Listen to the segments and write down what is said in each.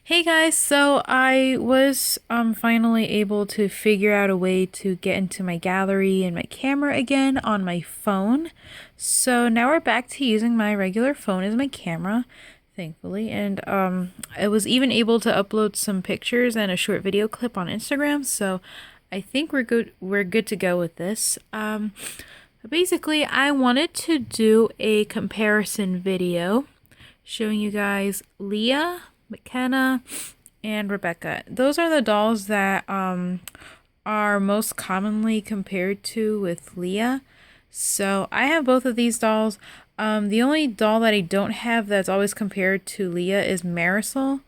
Hey guys, so I was finally able to figure out a way to get into my gallery and my camera again on my phone. So now we're back to using my regular phone as my camera, thankfully, and I was even able to upload some pictures and a short video clip on Instagram, so I think we're good to go with this. Basically, I wanted to do a comparison video showing you guys Leah, McKenna, and Rebecca. Those are the dolls that are most commonly compared to with Leah. So I have both of these dolls. The only doll that I don't have that's always compared to Leah is Marisol.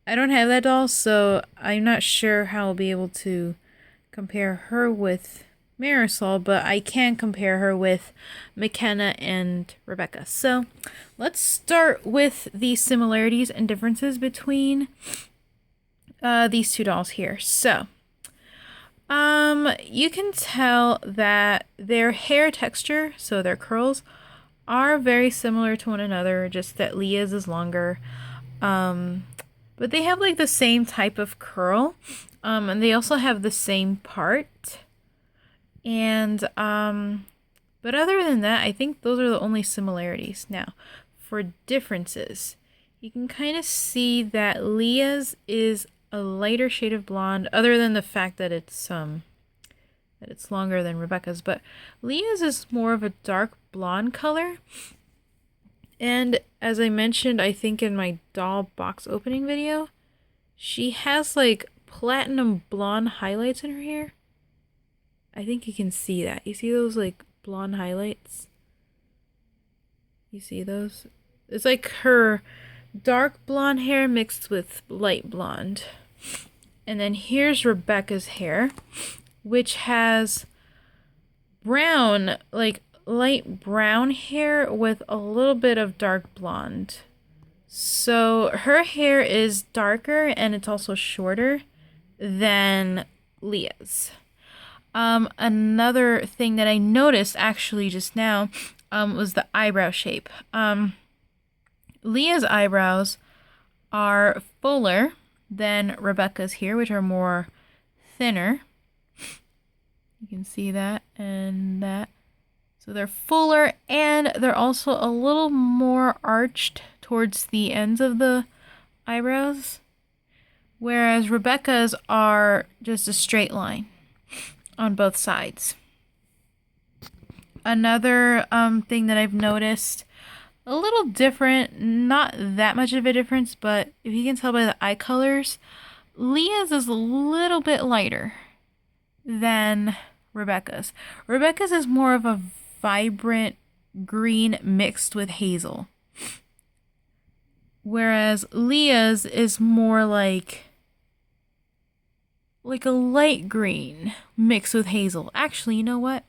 I don't have that doll, so I'm not sure how I'll be able to compare her with Marisol, but I can compare her with McKenna and Rebecca. So let's start with the similarities and differences between these two dolls here. So, you can tell that their hair texture, so their curls, are very similar to one another, just that Leah's is longer. But they have like the same type of curl, and they also have the same part. And but other than that, I think those are the only similarities. Now, for differences, you can kind of see that Leah's is a lighter shade of blonde, other than the fact that it's longer than Rebecca's, but Leah's is more of a dark blonde color. And as I mentioned, I think in my doll box opening video, she has like platinum blonde highlights in her hair. I think you can see that. You see those like blonde highlights? You see those? It's like her dark blonde hair mixed with light blonde. And then here's Rebecca's hair, which has brown, like light brown hair with a little bit of dark blonde. So her hair is darker and it's also shorter than Leah's. Another thing that I noticed actually just now was the eyebrow shape. Leah's eyebrows are fuller than Rebecca's here, which are more thinner. You can see that and that. So they're fuller and they're also a little more arched towards the ends of the eyebrows, whereas Rebecca's are just a straight line on both sides. Another thing that I've noticed, a little different, not that much of a difference, but if you can tell by the eye colors, Leah's is a little bit lighter than Rebecca's. Rebecca's is more of a vibrant green mixed with hazel, whereas Leah's is more like a light green mixed with hazel. Actually, you know what?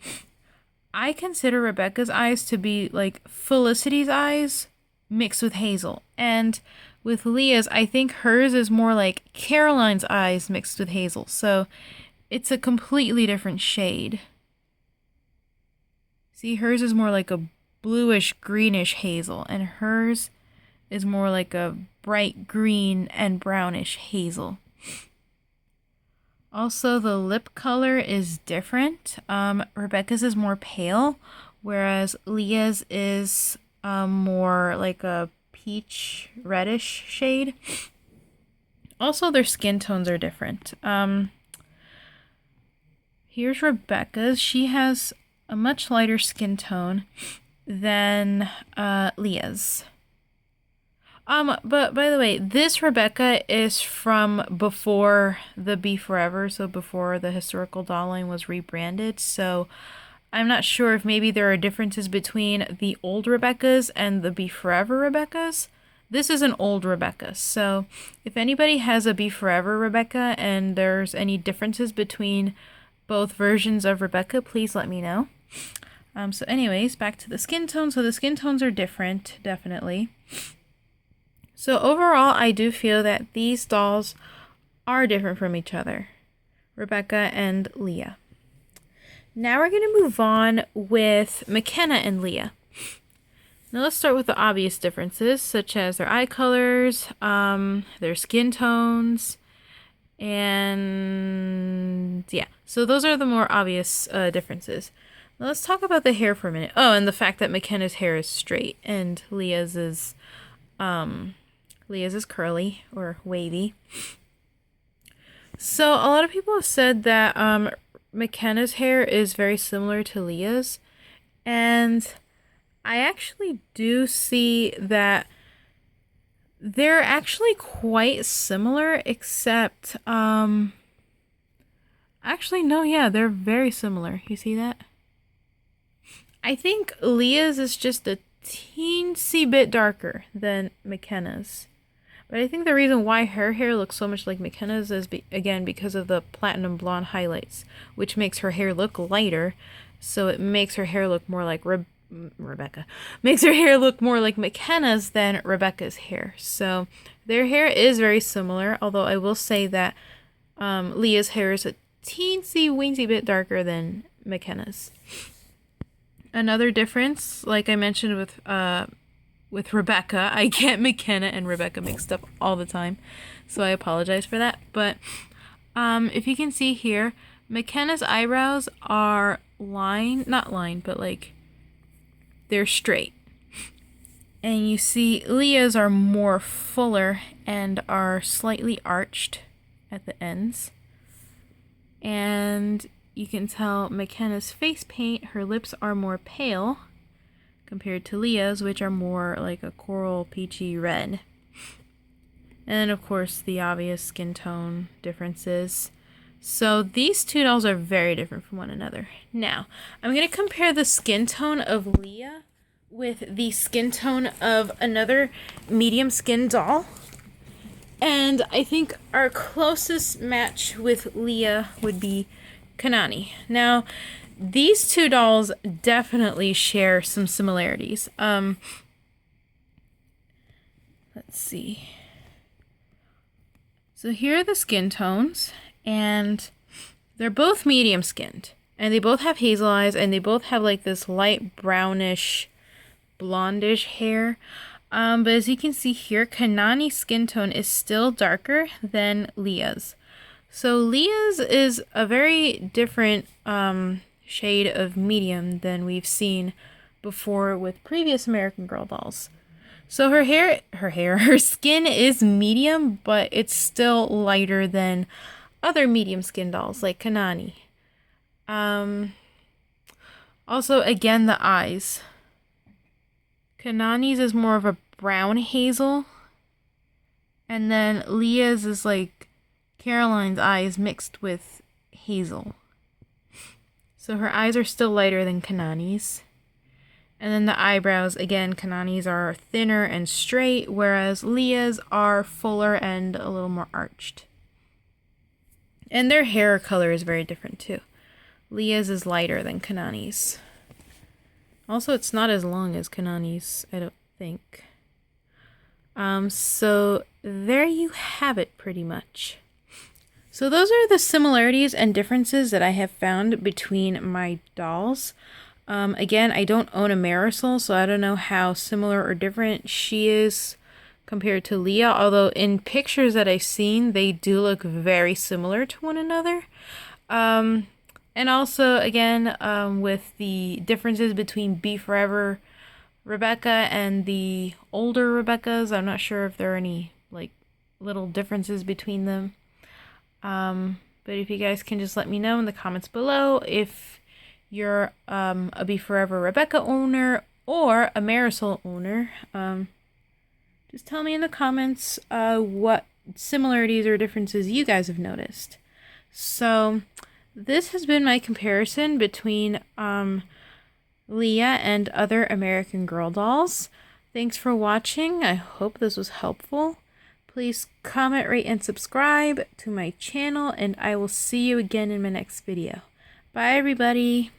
I consider Rebecca's eyes to be like Felicity's eyes mixed with hazel. And with Leah's, I think hers is more like Caroline's eyes mixed with hazel. So it's a completely different shade. See, hers is more like a bluish greenish hazel, and hers is more like a bright green and brownish hazel. Also, the lip color is different. Rebecca's is more pale, whereas Leah's is more like a peach reddish shade. Also, their skin tones are different. Here's Rebecca's. She has a much lighter skin tone than Leah's. But by the way, this Rebecca is from before the Be Forever, so before the historical doll line was rebranded. So I'm not sure if maybe there are differences between the old Rebeccas and the Be Forever Rebeccas. This is an old Rebecca, so if anybody has a Be Forever Rebecca and there's any differences between both versions of Rebecca, please let me know. So anyways, back to the skin tone. So the skin tones are different, definitely. So overall, I do feel that these dolls are different from each other, Rebecca and Leah. Now we're going to move on with McKenna and Leah. Now let's start with the obvious differences, such as their eye colors, their skin tones, and yeah. So those are the more obvious differences. Now let's talk about the hair for a minute. Oh, and the fact that McKenna's hair is straight and Leah's is curly or wavy. So a lot of people have said that McKenna's hair is very similar to Leah's, and I actually do see that they're actually quite similar, except actually no, yeah, they're very similar. You see that? I think Leah's is just a teensy bit darker than McKenna's. But I think the reason why her hair looks so much like McKenna's is, again, because of the platinum blonde highlights, which makes her hair look lighter. So it makes her hair look more like Rebecca. Makes her hair look more like McKenna's than Rebecca's hair. So their hair is very similar, although I will say that Leah's hair is a teensy weensy bit darker than McKenna's. Another difference, like I mentioned with Rebecca, I get McKenna and Rebecca mixed up all the time, so I apologize for that. But if you can see here, McKenna's eyebrows are not lined, but like they're straight. And you see Leah's are more fuller and are slightly arched at the ends. And you can tell McKenna's face paint, her lips are more pale compared to Leah's, which are more like a coral peachy red. And of course, the obvious skin tone differences. So these two dolls are very different from one another. Now, I'm going to compare the skin tone of Leah with the skin tone of another medium skin doll. And I think our closest match with Leah would be Kanani. Now, these two dolls definitely share some similarities. Let's see. So here are the skin tones, and they're both medium skinned, and they both have hazel eyes, and they both have like this light brownish, blondish hair. But as you can see here, Kanani's skin tone is still darker than Leah's. So Leah's is a very different shade of medium than we've seen before with previous American Girl dolls. So her skin is medium, but it's still lighter than other medium skin dolls like Kanani. Also, again, the eyes. Kanani's is more of a brown hazel, and then Leah's is like Caroline's eyes mixed with hazel. So her eyes are still lighter than Kanani's. And then the eyebrows, again, Kanani's are thinner and straight, whereas Leah's are fuller and a little more arched. And their hair color is very different too. Leah's is lighter than Kanani's. Also, it's not as long as Kanani's, I don't think. So there you have it, pretty much. So those are the similarities and differences that I have found between my dolls. Again, I don't own a Marisol, so I don't know how similar or different she is compared to Leah, although in pictures that I've seen, they do look very similar to one another. And also, again, with the differences between Be Forever Rebecca and the older Rebeccas, I'm not sure if there are any, like, little differences between them. But if you guys can just let me know in the comments below if you're a Be Forever Rebecca owner or a Marisol owner. Just tell me in the comments what similarities or differences you guys have noticed. So this has been my comparison between Leah and other American Girl dolls. Thanks for watching. I hope this was helpful. Please comment, rate, and subscribe to my channel, and I will see you again in my next video. Bye, everybody.